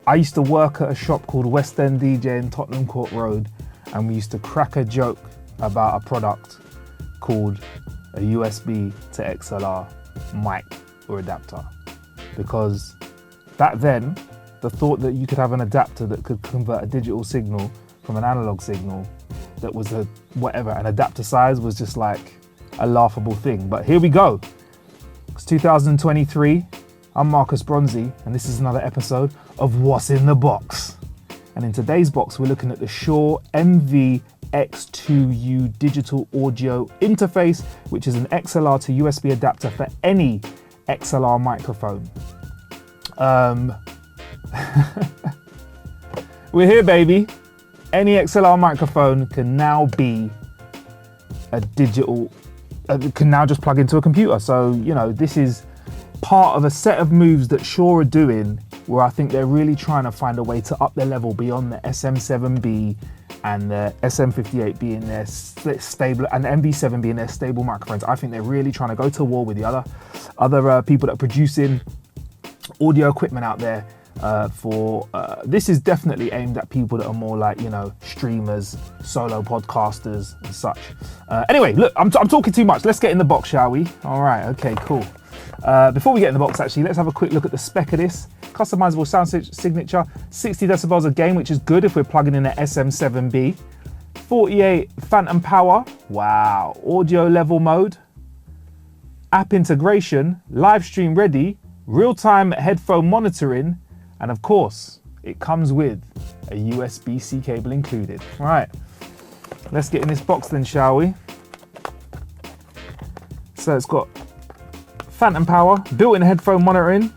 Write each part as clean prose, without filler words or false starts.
I used to work at a shop called West End DJ in Tottenham Court Road, and we used to crack a joke about a product called a USB to XLR mic or adapter. Because back then, the thought that you could have an adapter that could convert a digital signal from an analog signal that was an adapter size was just like a laughable thing. But here we go. It's 2023. I'm Marcus Bronzy, and this is another episode of What's in the Box. And in today's box, we're looking at the Shure MVX2U digital audio interface, which is an XLR to USB adapter for any XLR microphone. We're here, baby. Any XLR microphone can now be a digital, can now just plug into a computer. So, you know, this is part of a set of moves that Shure are doing where I think they're really trying to find a way to up their level beyond the SM7B and the SM58 being their stable and the MV7 being their stable microphones. I think they're really trying to go to war with the other people that are producing audio equipment out there. This is definitely aimed at people that are more like, you know, streamers, solo podcasters and such. Anyway, look, I'm talking too much. Let's get in the box, shall we? All right, okay, cool. Before we get in the box, actually, let's have a quick look at the spec of this. Customizable sound signature, 60 decibels of gain, which is good if we're plugging in an SM7B. 48 phantom power, wow. Audio level mode, app integration, live stream ready, real-time headphone monitoring, and of course, it comes with a USB-C cable included. All right, let's get in this box then, shall we? So it's got phantom power, built-in headphone monitoring,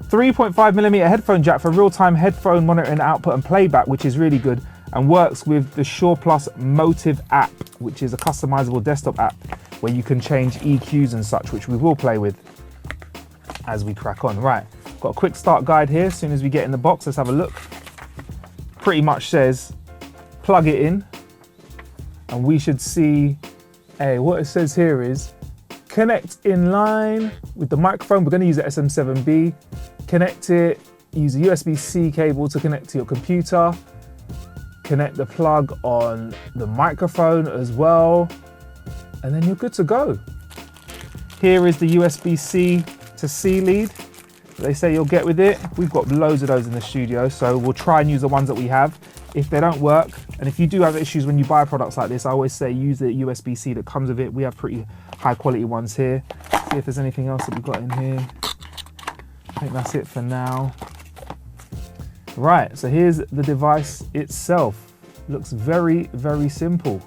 3.5mm headphone jack for real-time headphone monitoring output and playback, which is really good, and works with the Shure Plus Motive app, which is a customizable desktop app where you can change EQs and such, which we will play with as we crack on. Right, got a quick start guide here. As soon as we get in the box, let's have a look. Pretty much says plug it in, and we should see, what it says here is connect in line with the microphone. We're going to use the SM7B. Connect it, use a USB-C cable to connect to your computer. Connect the plug on the microphone as well, and then you're good to go. Here is the USB-C to C lead they say you'll get with it. We've got loads of those in the studio, so we'll try and use the ones that we have. If they don't work, and if you do have issues when you buy products like this, I always say use the USB-C that comes with it. We have pretty high quality ones here. See if there's anything else that we've got in here. I think that's it for now. Right, so here's the device itself. Looks very, very simple.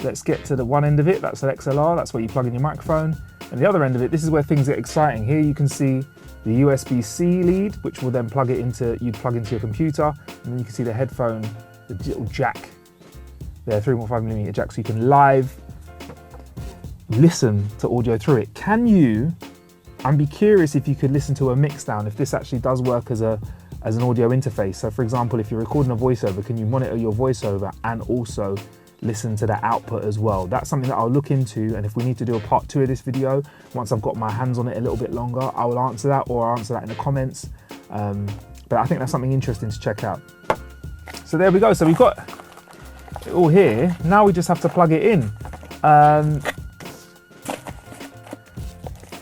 Let's get to the one end of it. That's an XLR, that's where you plug in your microphone. And the other end of it, this is where things get exciting. Here you can see the USB-C lead, which will then plug into your computer. And then you can see the headphone, the little jack there, 3.5mm jack, so you can live listen to audio through it. Can you, I'd be curious if you could listen to a mix down, if this actually does work as an audio interface. So for example, if you're recording a voiceover, can you monitor your voiceover and also listen to the output as well? That's something that I'll look into, and if we need to do a part 2 of this video, once I've got my hands on it a little bit longer, I will answer that, or I'll answer that in the comments. But I think that's something interesting to check out. So there we go. So we've got it all here. Now we just have to plug it in.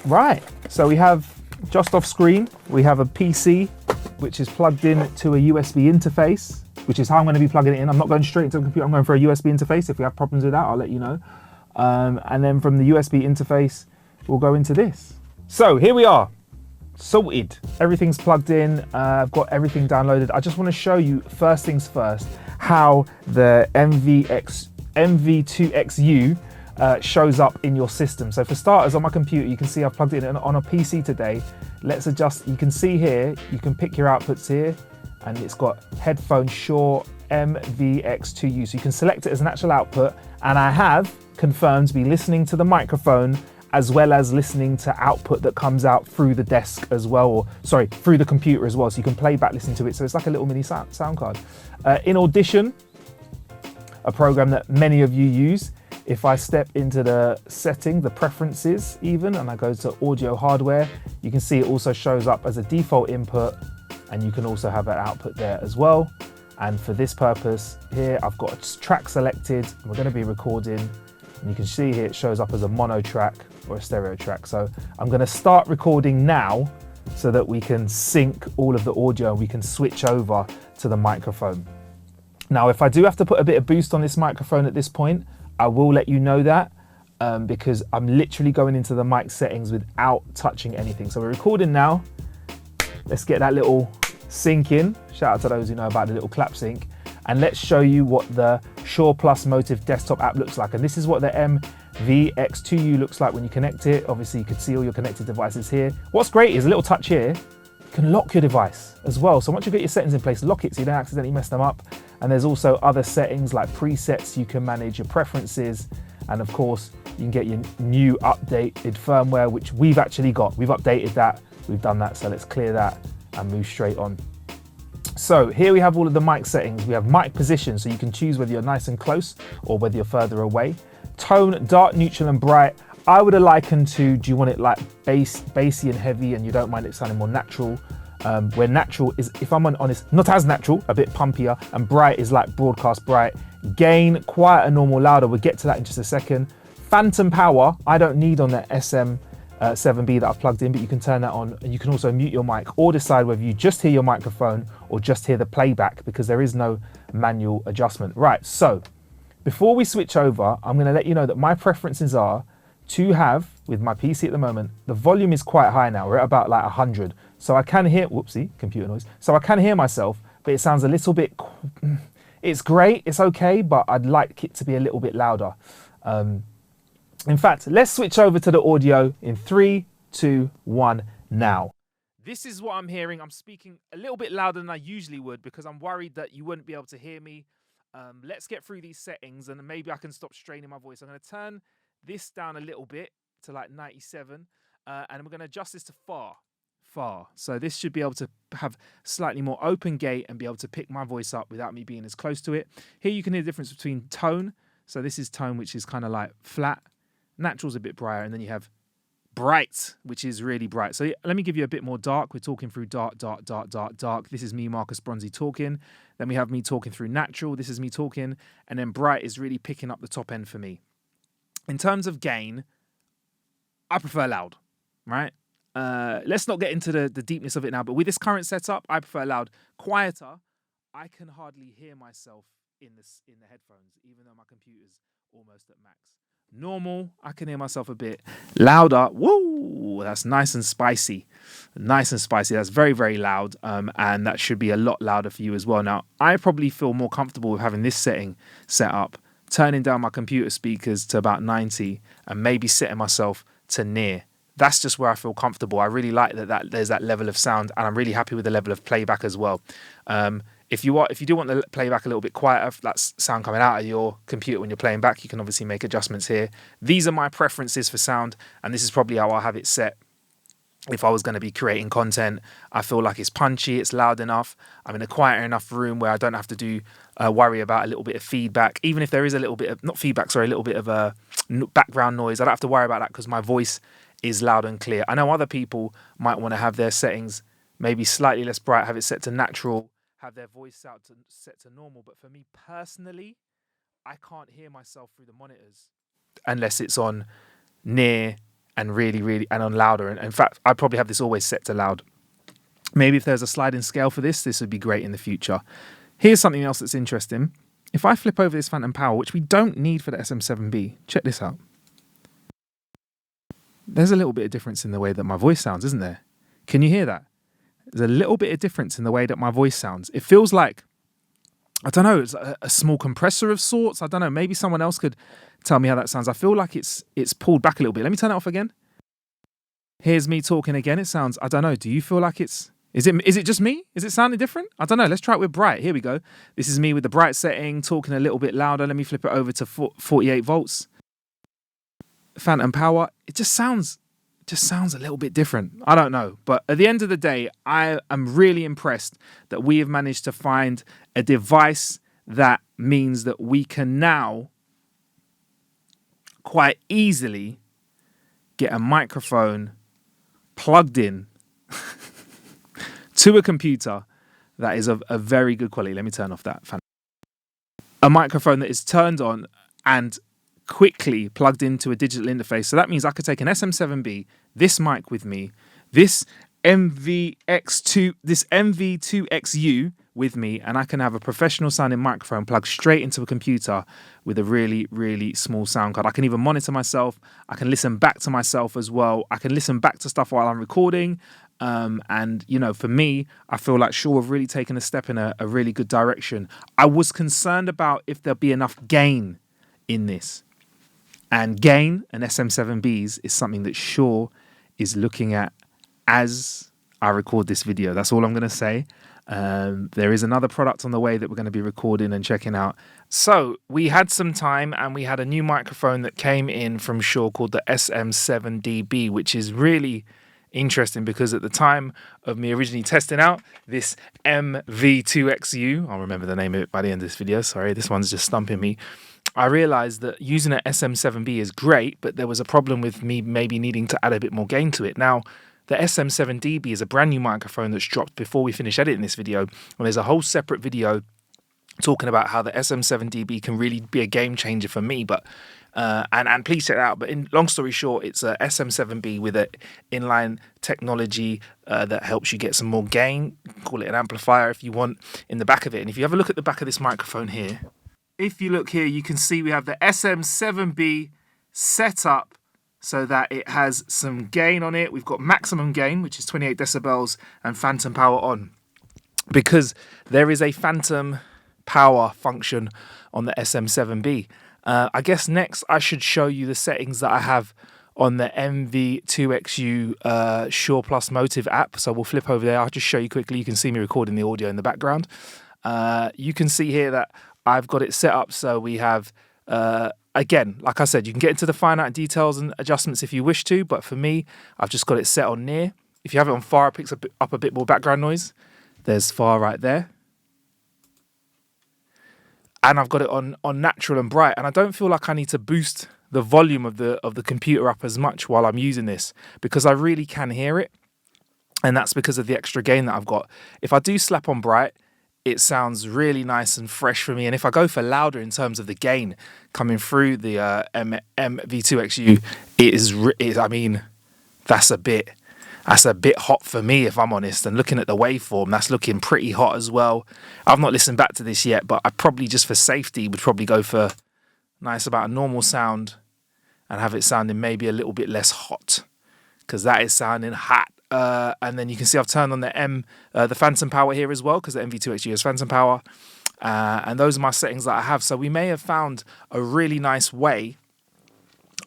Right, so we have, just off screen, we have a PC, which is plugged in to a USB interface, which is how I'm going to be plugging it in. I'm not going straight into the computer, I'm going for a USB interface. If we have problems with that, I'll let you know. And then from the USB interface, we'll go into this. So here we are, sorted. Everything's plugged in, I've got everything downloaded. I just want to show you, first things first, how the MV2XU shows up in your system. So for starters, on my computer, you can see I've plugged it in on a PC today. Let's adjust, you can see here, you can pick your outputs here, and it's got headphone Shure MVX2U. So you can select it as an actual output, and I have confirmed to be listening to the microphone as well as listening to output that comes out through the desk as well, or sorry, through the computer as well. So you can play back, listen to it. So it's like a little mini sound card. In Audition, a program that many of you use, if I step into the setting, the preferences even, and I go to audio hardware, you can see it also shows up as a default input and you can also have an output there as well. And for this purpose here, I've got a track selected, and we're going to be recording, and you can see here it shows up as a mono track or a stereo track. So I'm going to start recording now so that we can sync all of the audio and we can switch over to the microphone. Now, if I do have to put a bit of boost on this microphone at this point, I will let you know that because I'm literally going into the mic settings without touching anything. So we're recording now. Let's get that little sync in. Shout out to those who know about the little clap sync. And let's show you what the Shure Plus Motive desktop app looks like. And this is what the MVX2U looks like when you connect it. Obviously, you can see all your connected devices here. What's great is a little touch here. You can lock your device as well. So once you get your settings in place, lock it so you don't accidentally mess them up. And there's also other settings like presets. You can manage your preferences. And of course, you can get your new updated firmware, which we've actually got. We've updated that. We've done that. So let's clear that and move straight on. So here we have all of the mic settings. We have mic position, so you can choose whether you're nice and close or whether you're further away. Tone, dark, neutral, and bright. I would have likened to, do you want it like bassy and heavy and you don't mind it sounding more natural? Where natural is, if I'm honest, not as natural, a bit pumpier, and bright is like broadcast bright. Gain, quiet and normal, louder. We'll get to that in just a second. Phantom power, I don't need on the SM7B that I've plugged in, but you can turn that on, and you can also mute your mic or decide whether you just hear your microphone or just hear the playback, because there is no manual adjustment. Right, so before we switch over, I'm going to let you know that my preferences are to have, with my PC at the moment, the volume is quite high now. We're at about like 100. So I can hear, whoopsie, computer noise. So I can hear myself, but it sounds a little bit, it's great, it's okay, but I'd like it to be a little bit louder. In fact, let's switch over to the audio in 3, 2, 1, now. This is what I'm hearing. I'm speaking a little bit louder than I usually would because I'm worried that you wouldn't be able to hear me. Let's get through these settings and maybe I can stop straining my voice. I'm going to turn this down a little bit to like 97 and we're going to adjust this to far. So this should be able to have slightly more open gate and be able to pick my voice up without me being as close to it. Here you can hear the difference between tone. So this is tone, which is kind of like flat. Natural's a bit brighter, and then you have bright, which is really bright. So let me give you a bit more dark. We're talking through dark, dark, dark, dark, dark. This is me, Marcus Bronzy, talking. Then we have me talking through natural. This is me talking. And then bright is really picking up the top end for me. In terms of gain, I prefer loud, right? Let's not get into the deepness of it now, but with this current setup, I prefer loud. Quieter, I can hardly hear myself in the headphones, even though my computer's almost at max. Normal, I can hear myself a bit. Louder, woo, that's nice and spicy. Nice and spicy, that's very, very loud, and that should be a lot louder for you as well. Now, I probably feel more comfortable with having this setting set up, turning down my computer speakers to about 90 and maybe setting myself to near. That's just where I feel comfortable. I really like that there's that level of sound, and I'm really happy with the level of playback as well. If you do want the playback a little bit quieter, that's sound coming out of your computer when you're playing back, you can obviously make adjustments here. These are my preferences for sound, and this is probably how I'll have it set. If I was going to be creating content, I feel like it's punchy, it's loud enough. I'm in a quieter enough room where I don't have to worry about a little bit of feedback. Even if there is a little bit of, not feedback, sorry, a little bit of a background noise, I don't have to worry about that because my voice is loud and clear. I know other people might want to have their settings maybe slightly less bright, have it set to natural, have their voice set to normal. But for me personally, I can't hear myself through the monitors unless it's on near and really, really, and on louder. And in fact, I probably have this always set to loud. Maybe if there's a sliding scale for this would be great in the future. Here's something else that's interesting. If I flip over this phantom power, which we don't need for the SM7B, check this out. There's a little bit of difference in the way that my voice sounds, isn't there? Can you hear that? There's a little bit of difference in the way that my voice sounds. It feels like, I don't know, it's a small compressor of sorts. I don't know, maybe someone else could tell me how that sounds. I feel like it's pulled back a little bit. Let me turn it off again. Here's me talking again. It sounds, I don't know, do you feel like is it just me? Is it sounding different? I don't know. Let's try it with bright. Here we go. This is me with the bright setting, talking a little bit louder. Let me flip it over to 48 volts. Phantom power. It just sounds a little bit different. I don't know. But at the end of the day, I am really impressed that we have managed to find a device that means that we can now quite easily get a microphone plugged in to a computer that is of a very good quality. Let me turn off that fan. A microphone that is turned on and quickly plugged into a digital interface. So that means I could take an SM7B, this mic with me, this MV2U with me, and I can have a professional sounding microphone plugged straight into a computer with a really, really small sound card. I can even monitor myself. I can listen back to myself as well. I can listen back to stuff while I'm recording. And, you know, for me, I feel like Shure have really taken a step in a really good direction. I was concerned about if there'll be enough gain in this. And gain and SM7Bs is something that Shure is looking at as I record this video. That's all I'm going to say. There is another product on the way that we're going to be recording and checking out. So we had some time and we had a new microphone that came in from Shure called the SM7DB, which is really interesting because at the time of me originally testing out this MV2XU, I'll remember the name of it by the end of this video, sorry, this one's just stumping me, I realized that using an SM7B is great, but there was a problem with me maybe needing to add a bit more gain to it. Now, the SM7DB is a brand new microphone that's dropped before we finish editing this video, and there's a whole separate video talking about how the SM7DB can really be a game changer for me. But and please check it out. But in long story short, it's a SM7B with an inline technology that helps you get some more gain. Call it an amplifier if you want in the back of it. And if you have a look at the back of this microphone here, if you look here, you can see we have the SM7B set up so that it has some gain on it. We've got maximum gain, which is 28 decibels, and phantom power on. Because there is a phantom power function on the SM7B. I guess next I should show you the settings that I have on the MV2XU Shure Plus Motive app. So we'll flip over there. I'll just show you quickly. You can see me recording the audio in the background. You can see here that I've got it set up so we have, again, like I said, you can get into the finite details and adjustments if you wish to, but for me, I've just got it set on near. If you have it on far, it picks up a bit more background noise. There's far right there. And I've got it on natural and bright, and I don't feel like I need to boost the volume of the computer up as much while I'm using this, because I really can hear it, and that's because of the extra gain that I've got. If I do slap on bright, it sounds really nice and fresh for me. And if I go for louder in terms of the gain coming through the MV2XU, I mean, that's a bit hot for me, if I'm honest. And looking at the waveform, that's looking pretty hot as well. I've not listened back to this yet, but I probably, just for safety, would probably go for nice about a normal sound and have it sounding maybe a little bit less hot, because that is sounding hot. And then you can see I've turned on the phantom power here as well, because the MV2XU has phantom power. And those are my settings that I have. So we may have found a really nice way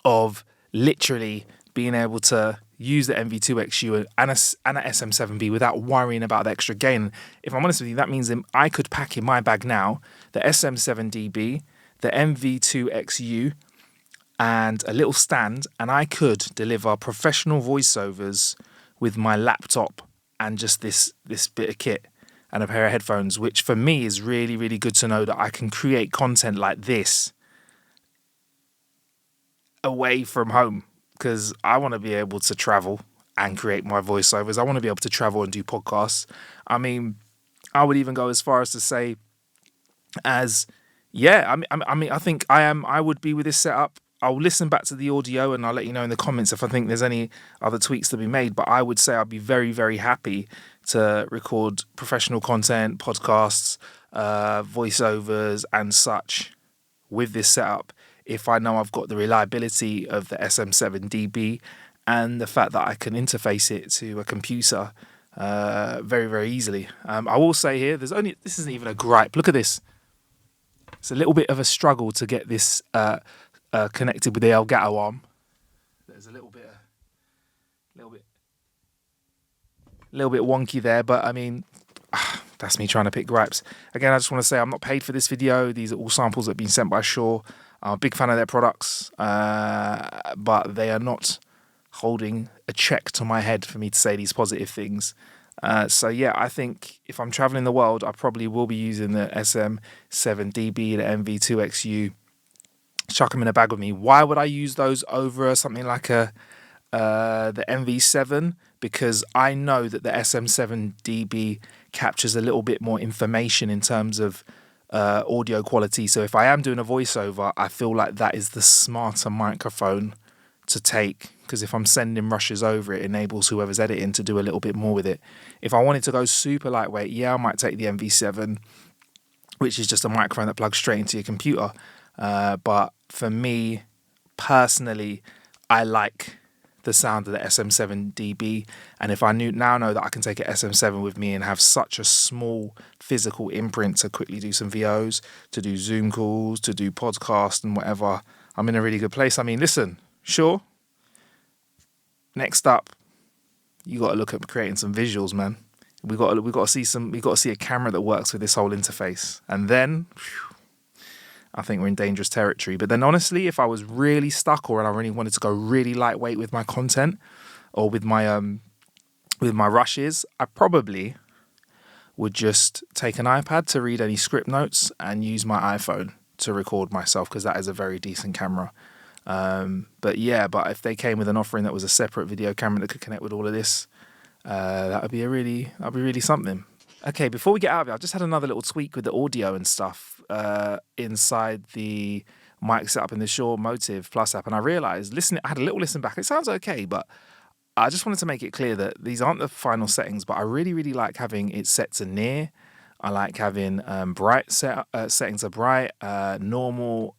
of literally being able to use the MV2XU and a SM7B without worrying about the extra gain. If I'm honest with you, that means I could pack in my bag now the SM7DB, the MV2XU, and a little stand, and I could deliver professional voiceovers with my laptop and just this bit of kit and a pair of headphones, which for me is really, really good to know that I can create content like this away from home, because I want to be able to travel and create my voiceovers. I want to be able to travel and do podcasts. I mean, I would even go as far as to say, I think I would be with this setup. I'll listen back to the audio and I'll let you know in the comments if I think there's any other tweaks to be made. But I would say I'd be very, very happy to record professional content, podcasts, voiceovers and such with this setup, if I know I've got the reliability of the SM7DB and the fact that I can interface it to a computer very, very easily. I will say here, this isn't even a gripe. Look at this. It's a little bit of a struggle to get this connected with the Elgato arm. There's a little bit wonky there, but I mean, that's me trying to pick gripes. Again, I just want to say I'm not paid for this video. These are all samples that have been sent by Shure. I'm a big fan of their products, but they are not holding a check to my head for me to say these positive things. So yeah, I think if I'm traveling the world, I probably will be using the SM7DB, the MV2XU. Chuck them in a bag with me. Why would I use those over something like the MV7? because I know that the SM7DB captures a little bit more information in terms of audio quality. So if I am doing a voiceover, I feel like that is the smarter microphone to take, because if I'm sending rushes over, it enables whoever's editing to do a little bit more with it. If I wanted to go super lightweight, yeah, I might take the MV7, which is just a microphone that plugs straight into your computer. But for me personally, I like the sound of the SM7DB, and if I now know that I can take an SM7 with me and have such a small physical imprint to quickly do some VOs, to do Zoom calls, to do podcasts and whatever, I'm in a really good place. I mean, listen, Shure, next up, you got to look at creating some visuals, man. We got to see a camera that works with this whole interface, and then I think we're in dangerous territory. But then honestly, if I was really stuck or I really wanted to go really lightweight with my content or with my rushes, I probably would just take an iPad to read any script notes and use my iPhone to record myself, because that is a very decent camera. But if they came with an offering that was a separate video camera that could connect with all of this, that'd be really something. Okay, before we get out of it, I've just had another little tweak with the audio and stuff inside the mic setup in the Shure Motive Plus app, and I realised, I had a little listen back. It sounds okay, but I just wanted to make it clear that these aren't the final settings, but I really, really like having it set to near. I like having bright settings to bright, normal,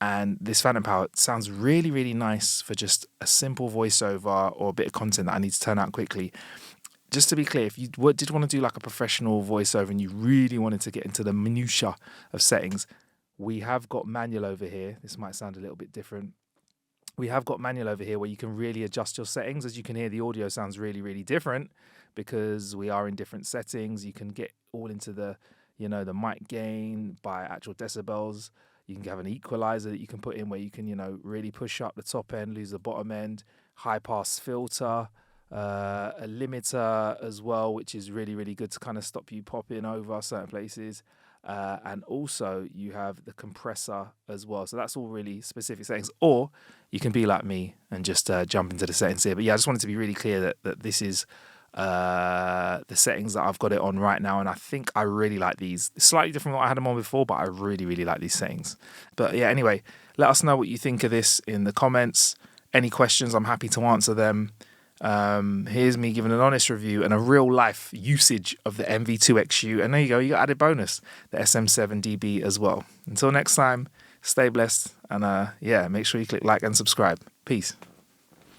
and this phantom power sounds really, really nice for just a simple voiceover or a bit of content that I need to turn out quickly. Just to be clear, if you did want to do like a professional voiceover and you really wanted to get into the minutiae of settings, we have got manual over here. This might sound a little bit different. We have got manual over here where you can really adjust your settings. As you can hear, the audio sounds really, really different because we are in different settings. You can get all into the mic gain by actual decibels. You can have an equalizer that you can put in where you can, really push up the top end, lose the bottom end, high pass filter, a limiter as well, which is really, really good to kind of stop you popping over certain places. And also you have the compressor as well. So that's all really specific settings. Or you can be like me and just jump into the settings here. But yeah, I just wanted to be really clear that this is the settings that I've got it on right now, and I think I really like these. It's slightly different from what I had them on before, but I really, really like these settings. But yeah, anyway, let us know what you think of this in the comments. Any questions, I'm happy to answer them. Here's me giving an honest review and a real life usage of the MV2XU, and there you go, you got added bonus, the SM7DB as well. Until next time, stay blessed, and make sure you click like and subscribe. Peace.